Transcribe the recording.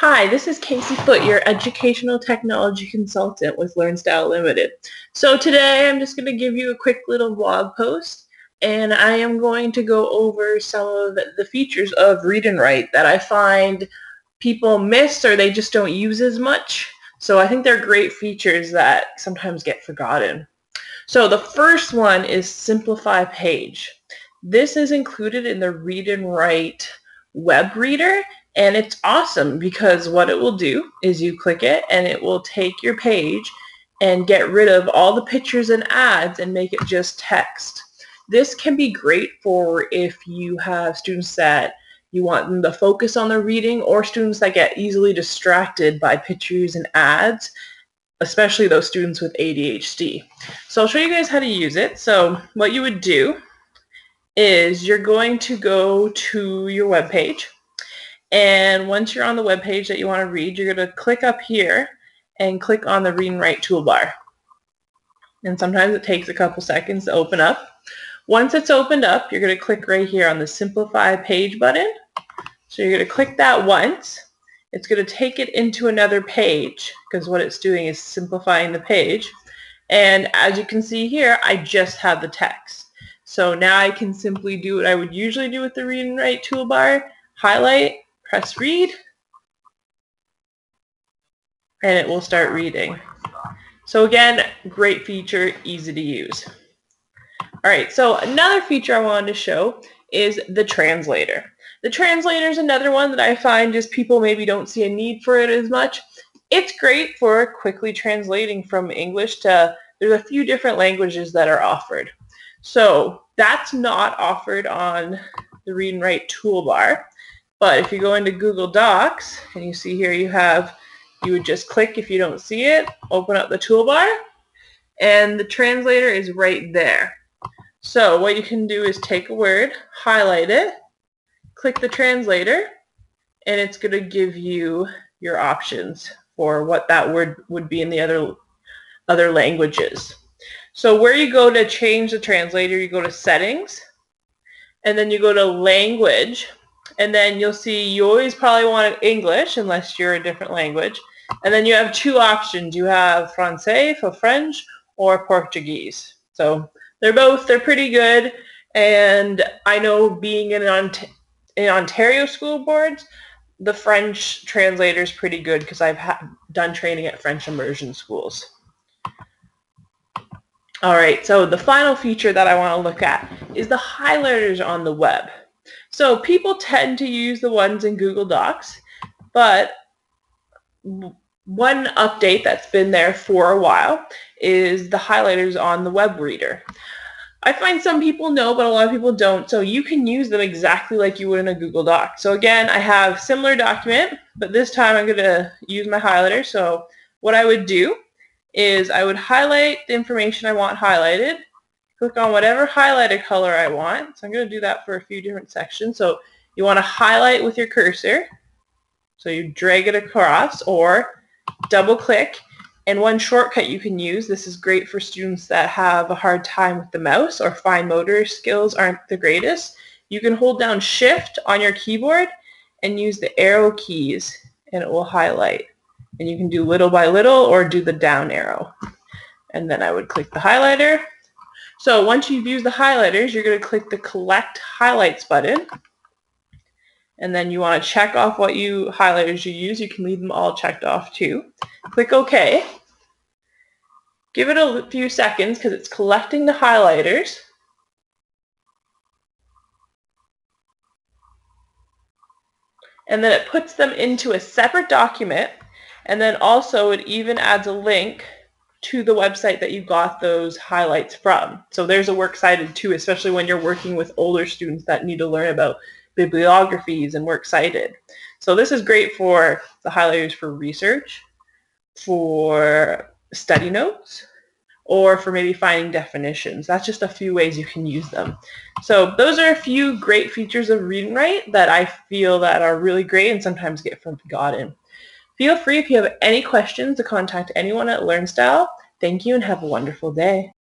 Hi, this is Casey Foote, your educational technology consultant with LearnStyle Limited. So today I'm just going to give you a quick little blog post, and I am going to go over some of the features of Read and Write that I find people miss or they just don't use as much. So I think they're great features that sometimes get forgotten. So the first one is Simplify Page. This is included in the Read and Write web reader, and it's awesome because what it will do is you click it and it will take your page and get rid of all the pictures and ads and make it just text. This can be great for if you have students that you want them to focus on their reading, or students that get easily distracted by pictures and ads, especially those students with ADHD. So I'll show you guys how to use it. So what you would do is you're going to go to your web page, and once you're on the web page that you want to read, you're going to click up here and click on the Read and Write toolbar. And sometimes it takes a couple seconds to open up. Once it's opened up, you're going to click right here on the Simplify Page button. So you're going to click that once. It's going to take it into another page because what it's doing is simplifying the page. And as you can see here, I just have the text. So now I can simply do what I would usually do with the Read and Write toolbar, highlight, press read, and it will start reading. So again, great feature, easy to use. Alright, so another feature I wanted to show is the translator. The translator is another one that I find just people maybe don't see a need for it as much. It's great for quickly translating from English to, there's a few different languages that are offered. So that's not offered on the Read and Write toolbar. But if you go into Google Docs and you see here you would just click, if you don't see it, open up the toolbar, and the translator is right there. So what you can do is take a word, highlight it, click the translator, and it's going to give you your options for what that word would be in the other languages. So where you go to change the translator, you go to Settings, and then you go to Language, and then you'll see you always probably want English unless you're a different language. And then you have two options. You have Francais for French or Portuguese. So they're pretty good. And I know being in Ontario school boards, the French translator is pretty good because I've done training at French immersion schools. Alright, so the final feature that I want to look at is the highlighters on the web. So people tend to use the ones in Google Docs, but one update that's been there for a while is the highlighters on the web reader. I find some people know, but a lot of people don't, so you can use them exactly like you would in a Google Doc. So again, I have similar document, but this time I'm going to use my highlighter. So what I would do is I would highlight the information I want highlighted, click on whatever highlighted color I want. So I'm going to do that for a few different sections. So you want to highlight with your cursor. So you drag it across or double click. And one shortcut you can use, this is great for students that have a hard time with the mouse or fine motor skills aren't the greatest. You can hold down Shift on your keyboard and use the arrow keys and it will highlight. And you can do little by little or do the down arrow. And then I would click the highlighter. So once you've used the highlighters, you're going to click the Collect Highlights button. And then you want to check off what highlighters you use. You can leave them all checked off too. Click OK. Give it a few seconds because it's collecting the highlighters. And then it puts them into a separate document. And then also it even adds a link to the website that you got those highlights from. So there's a works cited too, especially when you're working with older students that need to learn about bibliographies and works cited. So this is great for the highlighters for research, for study notes, or for maybe finding definitions. That's just a few ways you can use them. So those are a few great features of Read and Write that I feel that are really great and sometimes get forgotten. Feel free if you have any questions to contact anyone at LearnStyle. Thank you and have a wonderful day.